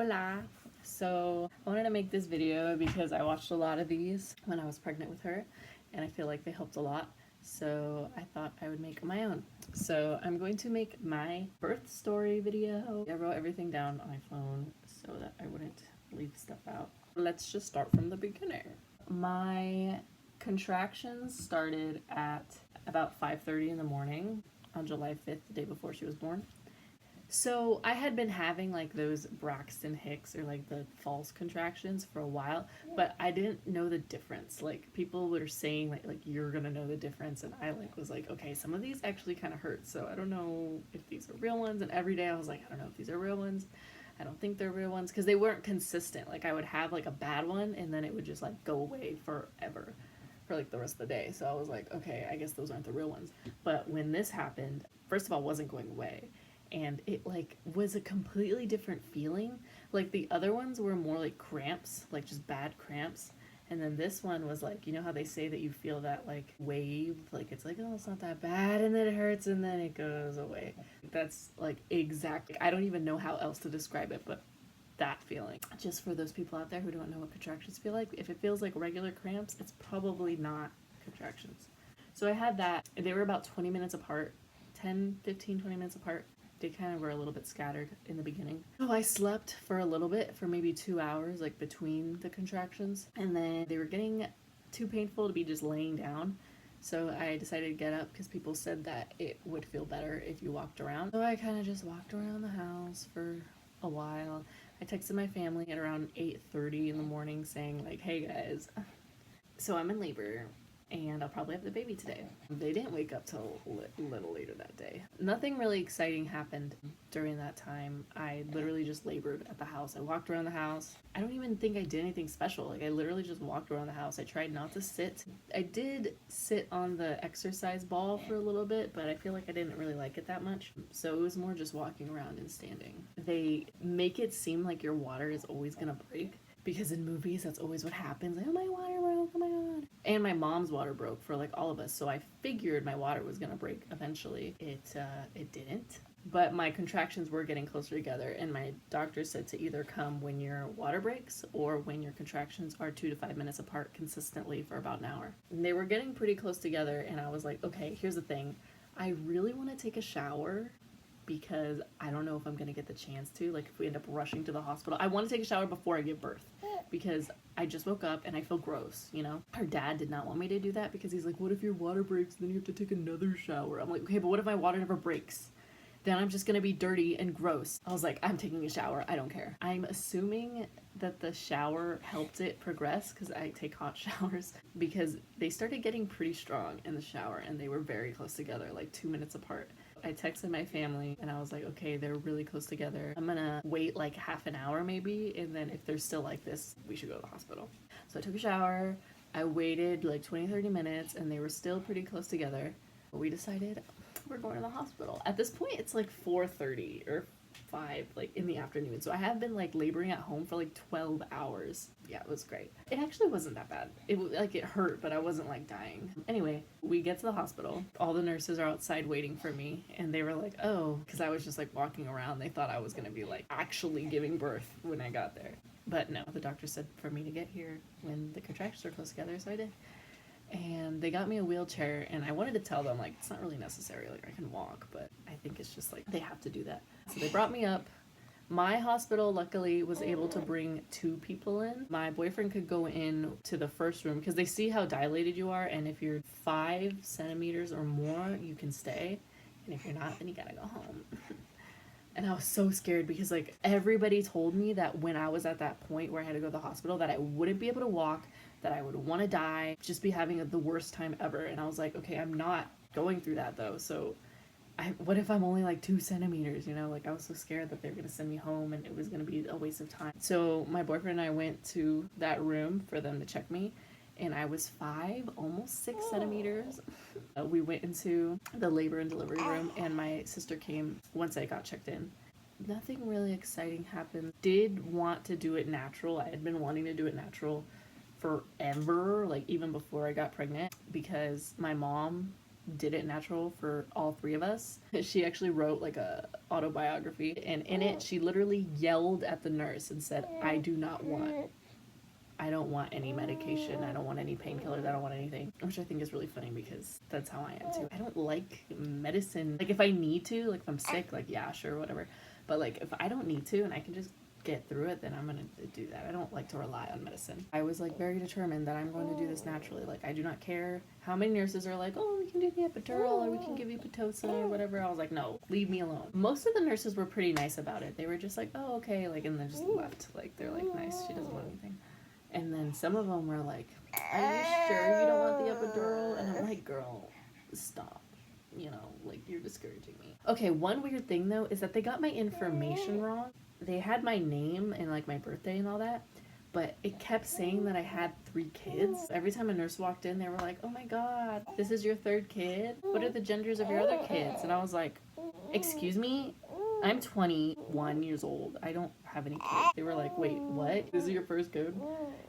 Hola! So I wanted to make this video because I watched a lot of these when I was pregnant with her and I feel like they helped a lot. So I thought I would make my own. So I'm going to make my birth story video. I wrote everything down on my phone so that I wouldn't leave stuff out. Let's just start from the beginning. My contractions started at about 5:30 in the morning on July 5th, the day before she was born. So I had been having like those Braxton Hicks or like the false contractions for a while, but I didn't know the difference. Like people were saying like you're gonna know the difference, and I like was like, okay, some of these actually kind of hurt, so I don't know if these are real ones. And every day I was like, I don't know if these are real ones. I don't think they're real ones because they weren't consistent. Like I would have like a bad one and then it would just like go away forever for like the rest of the day. So I was like, okay, I guess those aren't the real ones. But when this happened, first of all, it wasn't going away. And it like was a completely different feeling. Like the other ones were more like cramps, like just bad cramps. And then this one was like, you know how they say that you feel that like wave, like it's like, oh, it's not that bad, and then it hurts and then it goes away. That's like exactly, I don't even know how else to describe it, but that feeling. Just for those people out there who don't know what contractions feel like, if it feels like regular cramps, it's probably not contractions. So I had that. They were about 20 minutes apart, 10, 15, 20 minutes apart. They kind of were a little bit scattered in the beginning. So I slept for a little bit, for maybe 2 hours, like between the contractions. And then they were getting too painful to be just laying down. So I decided to get up because people said that it would feel better if you walked around. So I kind of just walked around the house for a while. I texted my family at around 8:30 in the morning saying like, hey guys, so I'm in labor and I'll probably have the baby today. They didn't wake up till a little later that day. Nothing really exciting happened during that time. I literally just labored at the house. I walked around the house. I don't even think I did anything special. Like I literally just walked around the house. I tried not to sit. I did sit on the exercise ball for a little bit, but I feel like I didn't really like it that much. So it was more just walking around and standing. They make it seem like your water is always gonna break, because in movies that's always what happens. Like, oh, my water broke, oh my god. And my mom's water broke for like all of us, so I figured my water was gonna break eventually. It didn't, but my contractions were getting closer together, and my doctor said to either come when your water breaks or when your contractions are 2 to 5 minutes apart consistently for about an hour. And they were getting pretty close together, and I was like, okay, here's the thing, I really want to take a shower because I don't know if I'm gonna get the chance to. Like if we end up rushing to the hospital, I want to take a shower before I give birth because I just woke up and I feel gross, you know? Her dad did not want me to do that because he's like, what if your water breaks, then you have to take another shower? I'm like, okay, but what if my water never breaks? Then I'm just gonna be dirty and gross. I was like, I'm taking a shower, I don't care. I'm assuming that the shower helped it progress because I take hot showers, because they started getting pretty strong in the shower and they were very close together, like 2 minutes apart. I texted my family and I was like, okay, they're really close together. I'm gonna wait like half an hour maybe, and then if they're still like this, we should go to the hospital. So I took a shower. I waited like 20-30 minutes and they were still pretty close together. We decided we're going to the hospital. At this point, it's like 4:30 or 5, like in the afternoon. So I have been like laboring at home for like 12 hours. Yeah, it was great. It actually wasn't that bad. It hurt, but I wasn't like dying. Anyway, we get to the hospital. All the nurses are outside waiting for me, and they were like, oh, because I was just like walking around. They thought I was gonna be like actually giving birth when I got there. But no, the doctor said for me to get here when the contractions are close together, so I did. And they got me a wheelchair, and I wanted to tell them like it's not really necessary, like I can walk, but I think it's just like they have to do that. So they brought me up. My hospital luckily was able to bring 2 people in. My boyfriend could go in to the first room because they see how dilated you are, and if you're 5 centimeters or more, you can stay, and if you're not, then you gotta go home. And I was so scared because like everybody told me that when I was at that point where I had to go to the hospital that I wouldn't be able to walk, that I would want to die, just be having the worst time ever. And I was like, okay, I'm not going through that though. So what if I'm only like 2 centimeters, you know? Like I was so scared that they were going to send me home and it was going to be a waste of time. So my boyfriend and I went to that room for them to check me, and I was 5, almost 6 centimeters. We went into the labor and delivery room, and my sister came once I got checked in. Nothing really exciting happened. Did want to do it natural. I had been wanting to do it natural forever, like even before I got pregnant, because my mom did it natural for all three of us. She actually wrote like a autobiography, and in it she literally yelled at the nurse and said, I don't want any medication, I don't want any painkillers, I don't want anything. Which I think is really funny because that's how I am too. I don't like medicine. Like if I need to, like if I'm sick, like yeah, sure, whatever. But like if I don't need to and I can just get through it, then I'm gonna do that. I don't like to rely on medicine. I was like very determined that I'm going to do this naturally. Like I do not care how many nurses are like, oh, we can do the epidural or we can give you Pitocin or whatever. I was like, no, leave me alone. Most of the nurses were pretty nice about it. They were just like, oh, okay, like, and then just left. Like they're like, nice, she doesn't want anything. And then some of them were like, are you sure you don't want the epidural? And I'm like, girl, stop. You know, like, you're discouraging me. Okay, one weird thing, though, is that they got my information wrong. They had my name and, like, my birthday and all that, but it kept saying that I had 3 kids. Every time a nurse walked in, they were like, oh my god, this is your 3rd kid? What are the genders of your other kids? And I was like, excuse me? I'm 21 years old. I don't have any kids. They were like, wait, what? This is your first kid?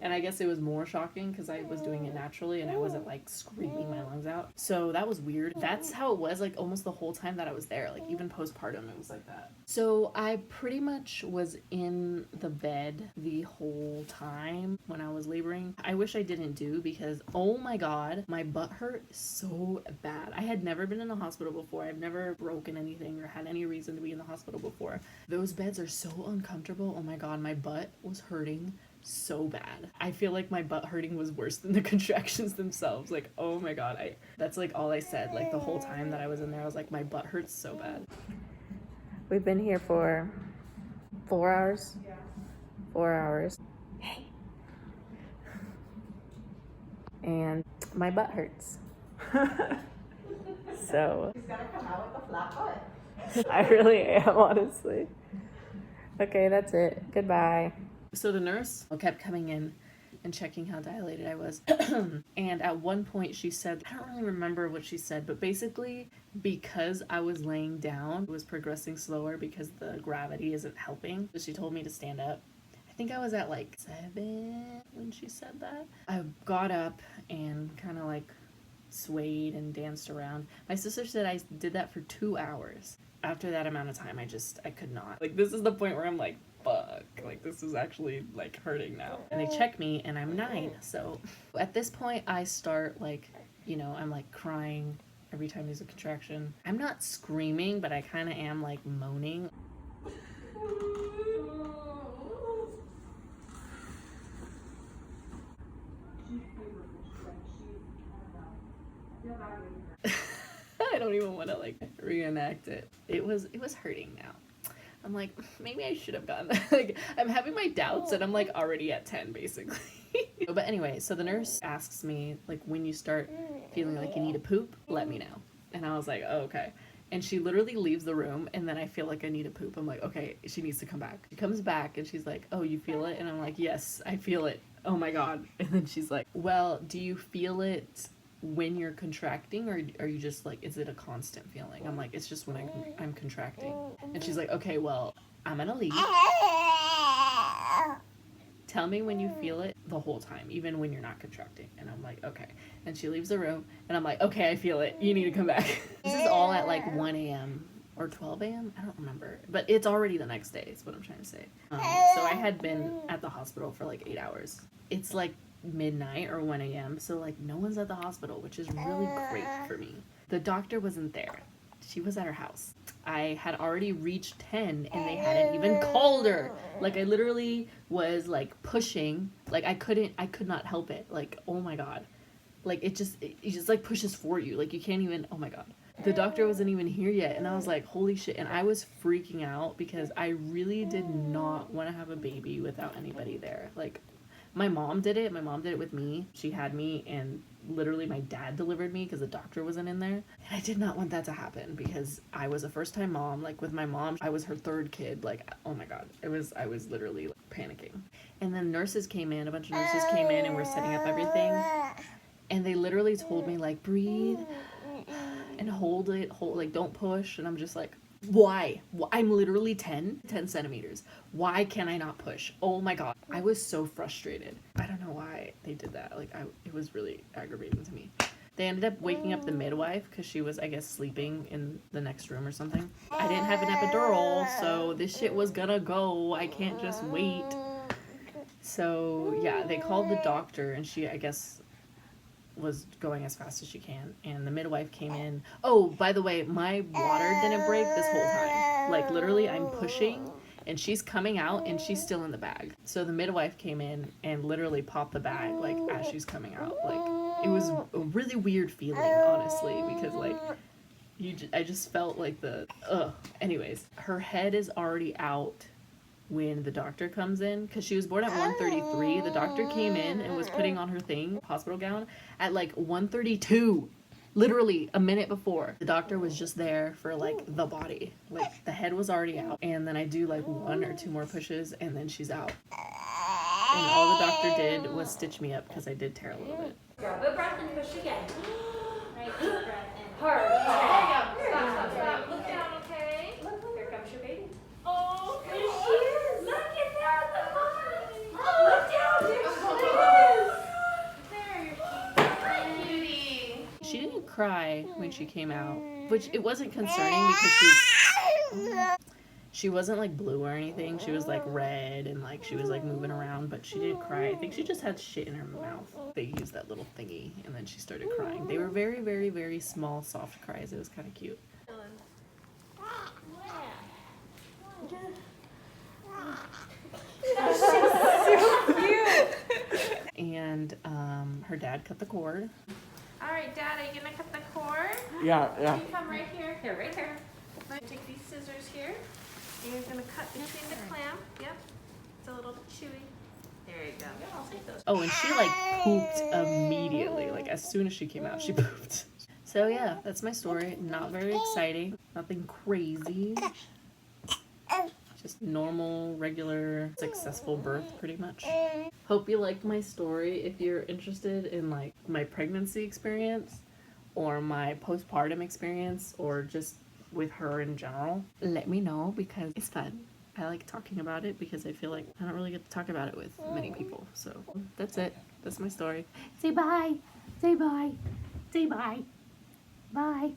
And I guess it was more shocking because I was doing it naturally and I wasn't like screaming my lungs out. So that was weird. That's how it was like almost the whole time that I was there. Like even postpartum, it was like that. So I pretty much was in the bed the whole time when I was laboring. I wish I didn't do because, oh my god, my butt hurt so bad. I had never been in the hospital before. I've never broken anything or had any reason to be in the hospital before. Those beds are so uncomfortable. Oh my god, my butt was hurting so bad. I feel like my butt hurting was worse than the contractions themselves. Like, oh my god, that's like all I said. Like the whole time that I was in there, I was like, my butt hurts so bad. We've been here for 4 hours. 4 hours. Hey. And my butt hurts. So. She's gonna come out with a flat butt. I really am, honestly. Okay, that's it. Goodbye. So the nurse kept coming in and checking how dilated I was. And at one point she said, I don't really remember what she said, but basically because I was laying down, it was progressing slower because the gravity isn't helping. So she told me to stand up. I think I was at like 7 when she said that. I got up and kind of like swayed and danced around. My sister said I did that for 2 hours. After that amount of time, I could not. Like, this is the point where I'm like, fuck. Like, this is actually, like, hurting now. And they check me, and I'm 9. So at this point, I start, like, you know, I'm, like, crying every time there's a contraction. I'm not screaming, but I kind of am, like, moaning. I don't even want to like reenact it. It was hurting now. I'm like, maybe I should have gotten that. Like, I'm having my doubts and I'm like already at 10 basically. But anyway, so the nurse asks me like, when you start feeling like you need to poop, let me know. And I was like, oh, okay. And she literally leaves the room and then I feel like I need to poop. I'm like, okay, she needs to come back. She comes back and she's like, oh, you feel it? And I'm like, yes, I feel it. Oh my God. And then she's like, well, do you feel it when you're contracting, or are you just like, is it a constant feeling? I'm like, it's just when I'm contracting. And she's like, okay, well, I'm gonna leave. Tell me when you feel it the whole time, even when you're not contracting. And I'm like, okay. And she leaves the room and I'm like, okay, I feel it. You need to come back. This is all at like 1 a.m. or 12 a.m. I don't remember, but it's already the next day is what I'm trying to say. So I had been at the hospital for like 8 hours. It's like midnight or 1 a.m. So like no one's at the hospital, which is really great for me. The doctor wasn't there. She was at her house. I had already reached 10 and they hadn't even called her. Like I literally was like pushing, like I could not help it. Like, oh my God. Like it just like pushes for you. Like you can't even, oh my God. The doctor wasn't even here yet and I was like, holy shit. And I was freaking out because I really did not want to have a baby without anybody there. Like my mom did it. My mom did it with me. She had me and literally my dad delivered me because the doctor wasn't in there. And I did not want that to happen because I was a first-time mom. Like with my mom, I was her 3rd kid. Like, oh my God. I was literally like, panicking. And then nurses came in. A bunch of nurses came in and were setting up everything. And they literally told me like, breathe and hold it, like don't push. And I'm just like, why? I'm literally 10 centimeters. Why can I not push? Oh my God. I was so frustrated. I don't know why they did that. Like it was really aggravating to me. They ended up waking up the midwife because she was, I guess, sleeping in the next room or something. I didn't have an epidural, so this shit was gonna go. I can't just wait. So yeah, they called the doctor, and she, I guess, was going as fast as she can, and the midwife came in. Oh, by the way, my water didn't break this whole time. Like, literally, I'm pushing and she's coming out and she's still in the bag. So the midwife came in and literally popped the bag, like, as she's coming out. Like, it was a really weird feeling, honestly, because, like, I just felt like anyways, her head is already out when the doctor comes in, because she was born at 1:33. The doctor came in and was putting on her hospital gown, at like 1:32, literally a minute before. The doctor was just there for like the body, like the head was already out, and then I do like 1 or 2 more pushes and then she's out. And all the doctor did was stitch me up because I did tear a little bit. Grab a breath and push again. Right, deep breath in. Hard. Stop. Look down, okay? Here comes your baby. Oh, there she is. Look at that. Look down. There she is. There, cutie. She didn't cry when she came out, which it wasn't concerning because she wasn't like blue or anything. She was like red and like she was like moving around, but she didn't cry. I think she just had shit in her mouth. They used that little thingy and then she started crying. They were very, very, very small, soft cries. It was kind of cute. And her dad cut the cord. All right, Dad, are you gonna cut the cord? Yeah. You come right here. Here, right here. Take these scissors here. And you're gonna cut between the clamp. Yep. It's a little chewy. There you go. I'll take those. Oh, and she like pooped immediately. Like as soon as she came out, she pooped. So yeah, that's my story. Not very exciting. Nothing crazy. Just normal, regular, successful birth, pretty much. Hope you liked my story. If you're interested in like my pregnancy experience or my postpartum experience or just with her in general, let me know because it's fun. I like talking about it because I feel like I don't really get to talk about it with many people. So that's it. That's my story. Say bye. Say bye. Say bye. Bye.